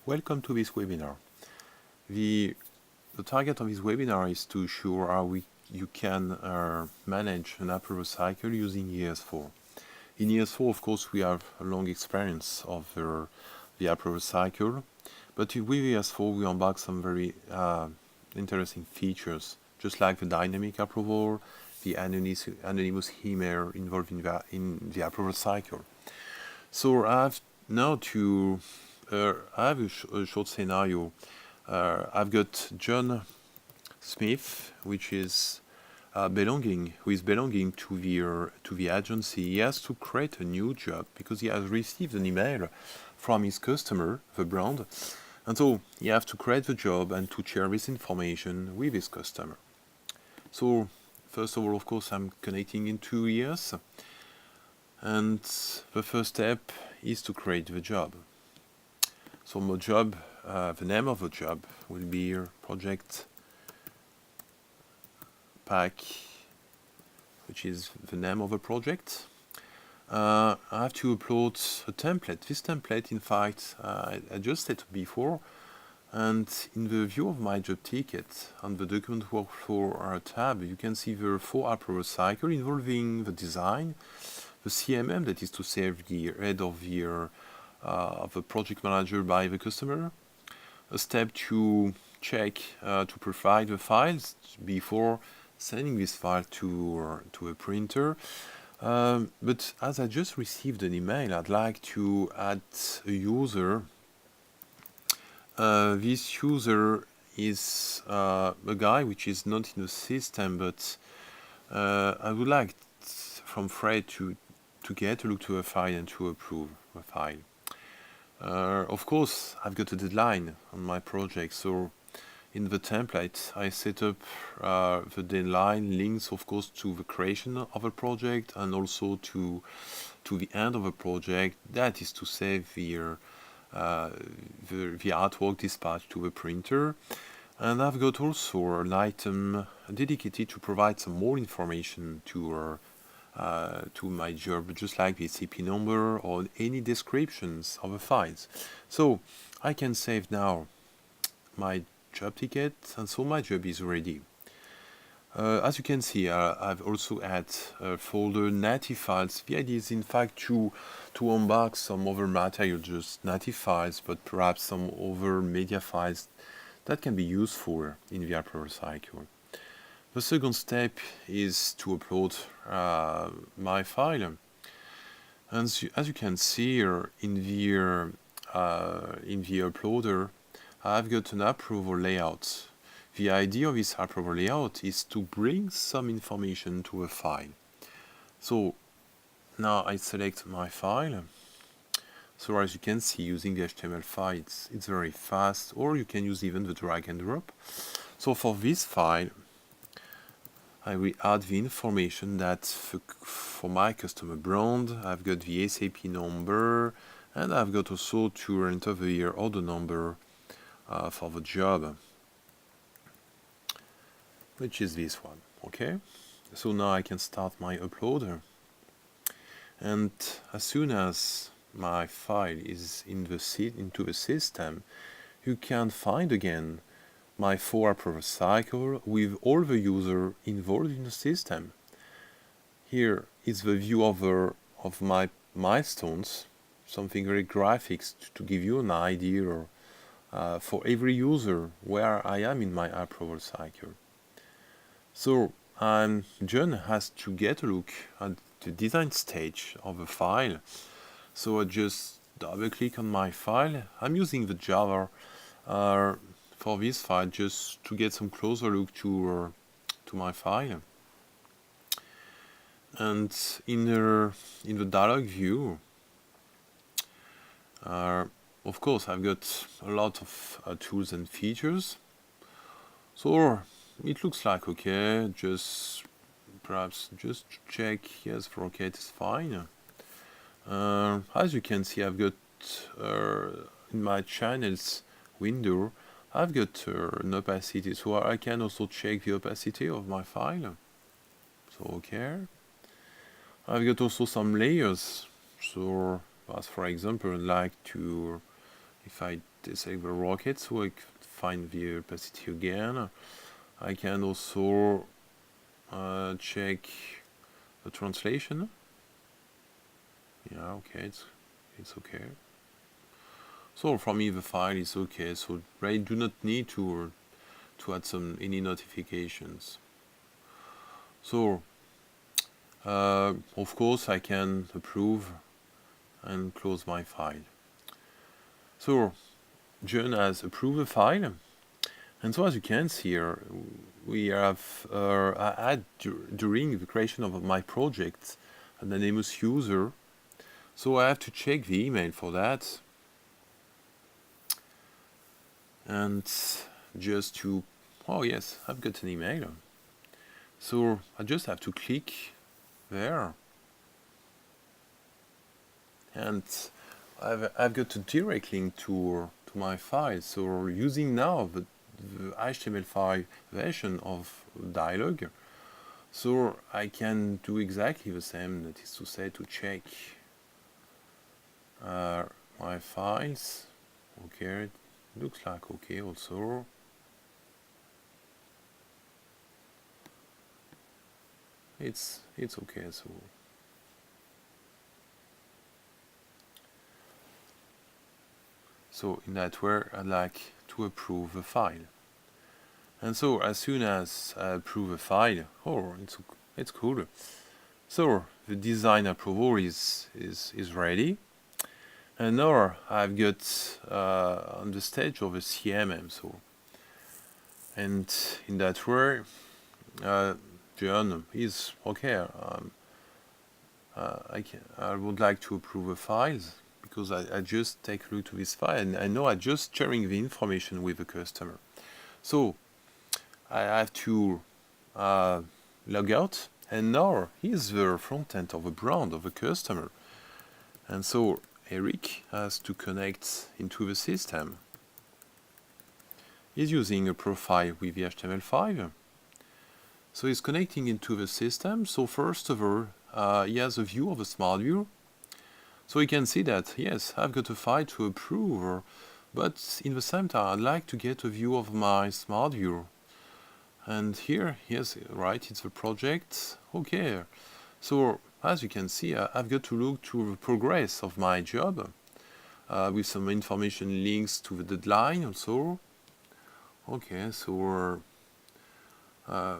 Welcome to this webinar. The target of this webinar is to show how you can manage an approval cycle using ES4. In ES4, of course, we have a long experience of the approval cycle, but with ES4 we unbox some very interesting features, just like the dynamic approval, the anonymous email involved in the approval cycle. So I have now I have a short scenario. I've got John Smith, who is belonging to the agency. He has to create a new job because he has received an email from his customer, the brand, and so he has to create the job and to share this information with his customer. So first of all, of course, I'm connecting into ES, and the first step is to create the job. So my job, the name of the job will be here, project pack, which is the name of the project. I have to upload a template. This template, in fact, I just set before, and in the view of my job ticket on the document workflow tab, you can see the 4 approval cycle involving the design, the CMM, that is to say the head of the project manager by the customer, a step to check to provide the files before sending this file to a printer. But as I just received an email, I'd like to add a user. This user is a guy which is not in the system, but I would like from Fred to get a look to a file and to approve a file. Of course, I've got a deadline on my project, so in the template I set up the deadline links, of course, to the creation of a project and also to the end of a project. That is to say the artwork dispatched to the printer. And I've got also an item dedicated to provide some more information to my job, just like the SCP number or any descriptions of the files. So I can save now my job ticket, and so my job is ready. As you can see, I've also added a folder native files. The idea is in fact to unbox some other material, just native files, but perhaps some other media files that can be useful in the approval cycle. The second step is to upload my file. And as you can see here in the uploader, I've got an approval layout. The idea of this approval layout is to bring some information to a file. So now I select my file. So as you can see, using the HTML file, it's very fast, or you can use even the drag and drop. So for this file, I will add the information that for my customer brand, I've got the SAP number, and I've got also to enter the order number for the job, which is this one. Okay, so now I can start my uploader, and as soon as my file is into the system, you can find again my 4 approval cycle with all the users involved in the system. Here is the view of my milestones, something very graphics to give you an idea for every user where I am in my approval cycle. So John has to get a look at the design stage of a file. So I just double click on my file. I'm using the Java for this file just to get some closer look to my file. And in the dialog view, of course, I've got a lot of tools and features. So it looks like okay. Perhaps just check yes for okay, it's fine. As you can see, I've got in my channels window, I've got an opacity, so I can also check the opacity of my file. So okay. I've got also some layers. So as for example, I'd like to if I disable the rocket, so I can find the opacity again. I can also check the translation. Yeah, okay, it's okay. So for me the file is okay, so I do not need to add any notifications. So of course I can approve and close my file. So John has approved the file, and so as you can see here, we have during the creation of my project an anonymous user. So I have to check the email for that, and just to, oh yes, I've got an email. So I just have to click there, and I've got a direct link to my file. So using now the HTML5 version of Dialog, so I can do exactly the same. That is to say, to check my files. Okay, it looks like okay also. It's okay. So in that way, I'd like to approve the file. And so as soon as I approve a file, oh, it's cool. So the design approval is ready. And now I've got on the stage of a CMM. So, and in that way, John is okay. I would like to approve the files because I just take a look to this file and I know I just sharing the information with the customer. So I have to log out, and now here's the front end of the brand of the customer. And so Eric has to connect into the system. He's using a profile with the HTML5. So he's connecting into the system. So first of all, he has a view of a smart view. So he can see that, yes, I've got a file to approve, but in the same time, I'd like to get a view of my smart view. And here, yes, right, it's the project. Okay. So as you can see, I've got to look to the progress of my job with some information links to the deadline also. Okay, so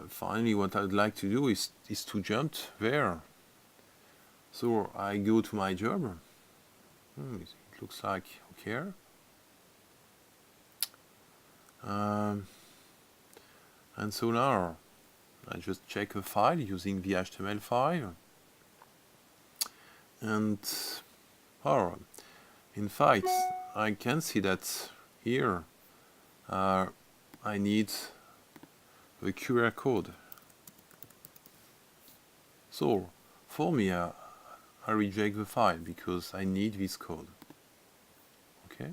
finally what I'd like to do is to jump there. So I go to my job. It looks like okay. And so now I just check a file using the HTML5. And in fact, I can see that here I need the QR code. So for me, I reject the file because I need this code. Okay.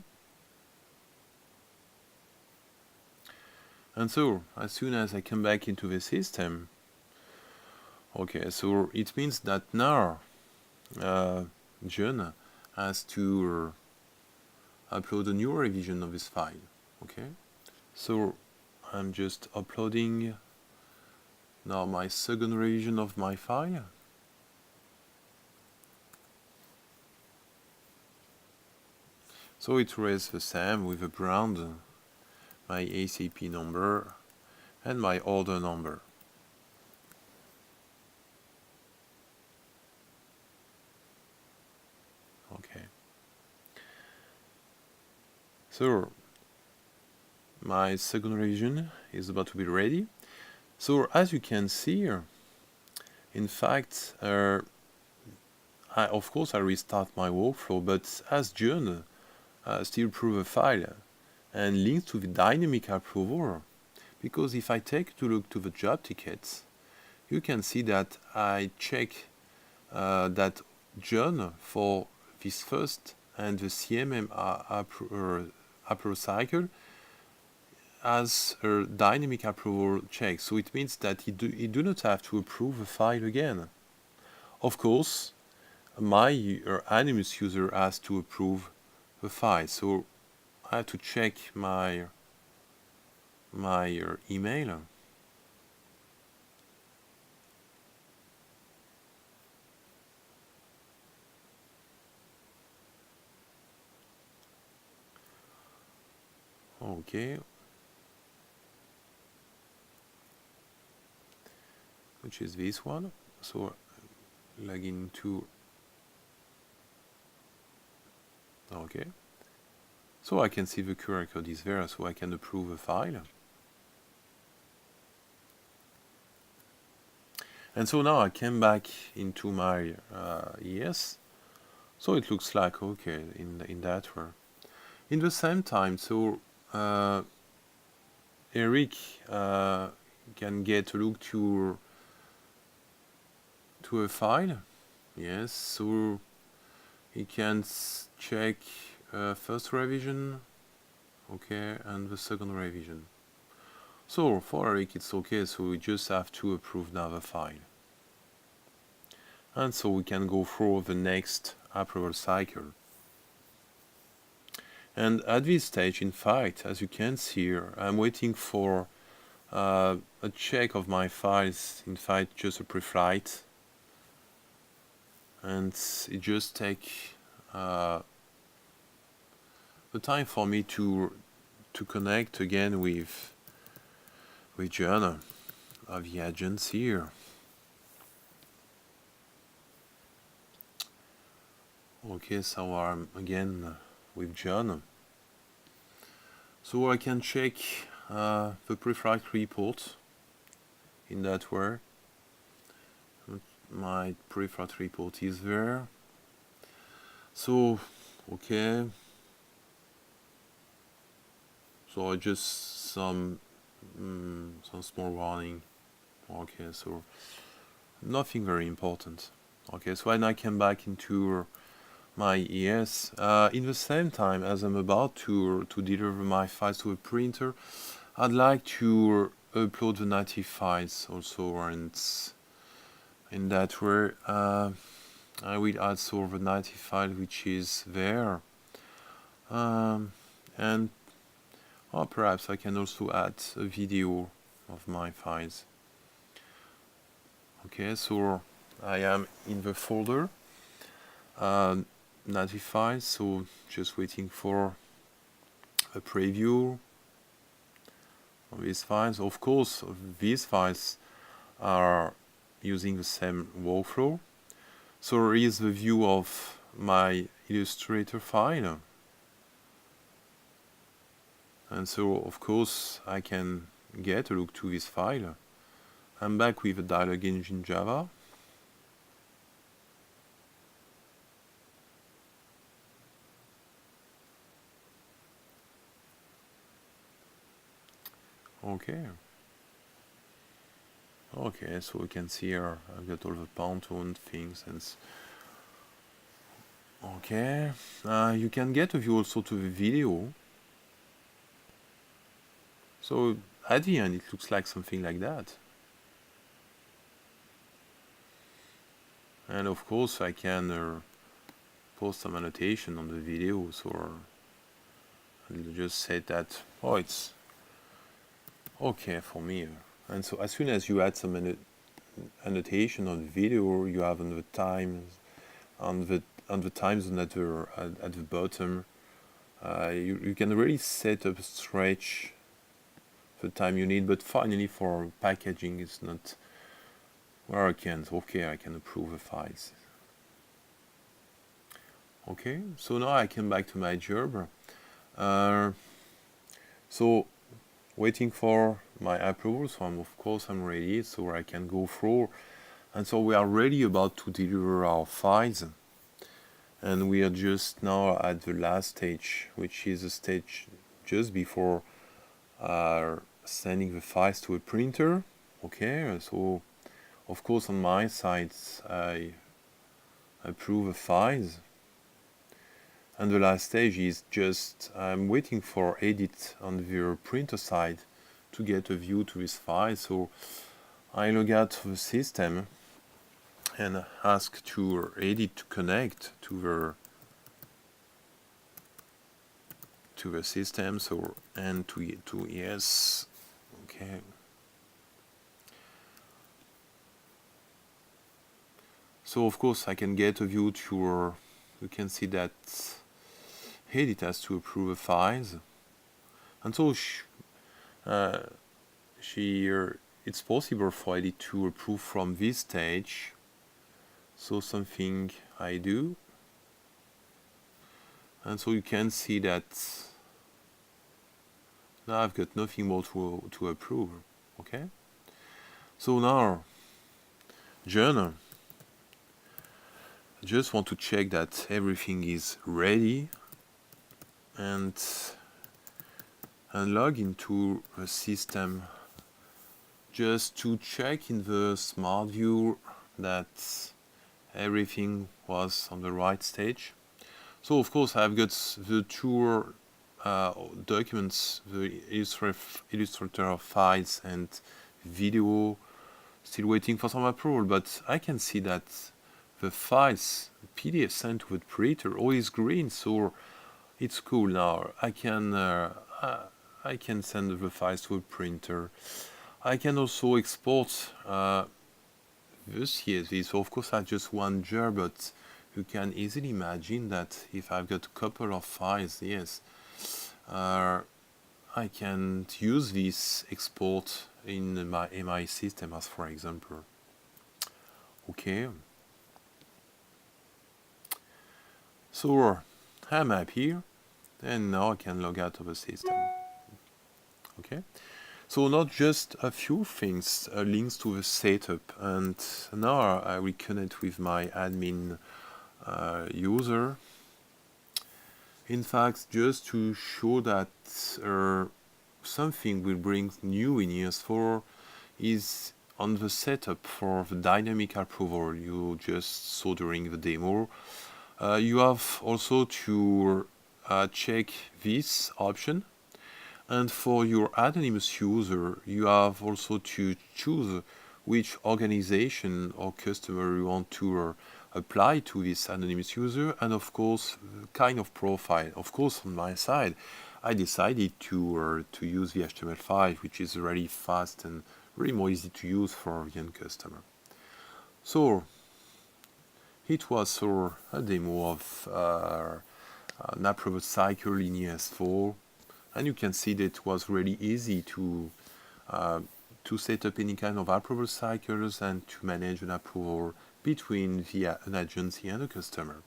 And so as soon as I come back into the system, okay, so it means that now John has to upload a new revision of this file. Okay, so I'm just uploading now my second revision of my file. So it reads the same with the brand, my ACP number, and my order number. Okay. So my second revision is about to be ready. So as you can see here, in fact, of course I restart my workflow, but as John still approve a file and links to the dynamic approval, because if I take a look to the job tickets, you can see that I check that John for this first and the CMM approval cycle as a dynamic approval check. So it means that he do not have to approve the file again. Of course, my anonymous user has to approve the file. So I have to check my email. Okay, which is this one. So log into. Okay, so I can see the QR code is there, so I can approve a file. And so now I came back into my ES. So it looks like okay in that way. In the same time, so Eric can get a look to a file. Yes, so he can check first revision, okay, and the second revision. So for Eric it's okay, so we just have to approve now the file. And so we can go through the next approval cycle. And at this stage, in fact, as you can see here, I'm waiting for a check of my files, in fact just a pre-flight, and it just takes the time for me to connect again with John of the agency here. Okay, so I'm again with John. So I can check the pre-flight report in that way. My pre-flight report is there. So, okay. So I just some small warning. Okay, so nothing very important. Okay, so when I came back into my ES, in the same time as I'm about to deliver my files to a printer, I'd like to upload the native files also, and in that way I will add so the native file which is there, and perhaps I can also add a video of my files. Okay, so I am in the folder native files, so just waiting for a preview of these files. Of course, these files are using the same workflow. So here is the view of my Illustrator file. And so, of course, I can get a look to this file. I'm back with the dialog engine Java. Okay. Okay, so we can see here I've got all the Pantone things and okay. You can get a view also to the video. So at the end it looks like something like that. And of course I can post some annotation on the videos, or I'll just say that, oh, it's okay for me. And so as soon as you add some annotation on the video, you have on the times on the time zone at the bottom, you can really set up stretch the time you need, but finally for packaging it's not where I can approve the files. Okay, so now I come back to my job. So waiting for my approval, so I'm ready, so I can go through. And so we are ready about to deliver our files, and we are just now at the last stage, which is a stage just before sending the files to a printer. Okay, so of course on my side I approve the files, and the last stage is just I'm waiting for edit on the printer side to get a view to this file. So I log out the system and ask to edit to connect to to the system, so and to yes. Okay. So of course I can get a view to, you can see that Edit has to approve the files, and so it's possible for Edit to approve from this stage. So something I do, and so you can see that now I've got nothing more to approve. Okay, so now journal, I just want to check that everything is ready and log into the system just to check in the smart view that everything was on the right stage. So of course I've got the two documents, the Illustrator files and video, still waiting for some approval, but I can see that the files PDF sent to the printer all is green, so it's cool now. I can send the files to a printer. I can also export this CSV. So of course I have just one jar, but you can easily imagine that if I've got a couple of files, yes, I can use this export in my MI system as for example. Okay. So I'm up here, and now I can log out of the system. Okay. So not just a few things, links to the setup, and now I will connect with my admin user. In fact, just to show that something will bring new in ES4 is on the setup for the dynamic approval you just saw during the demo. You have also to check this option. And for your anonymous user, you have also to choose which organization or customer you want to apply to this anonymous user, and of course, kind of profile. Of course, on my side, I decided to use the HTML5, which is really fast and really more easy to use for the end customer. So, it was a demo of an approval cycle in ES4. And you can see that it was really easy to set up any kind of approval cycles and to manage an approval between an agency and a customer.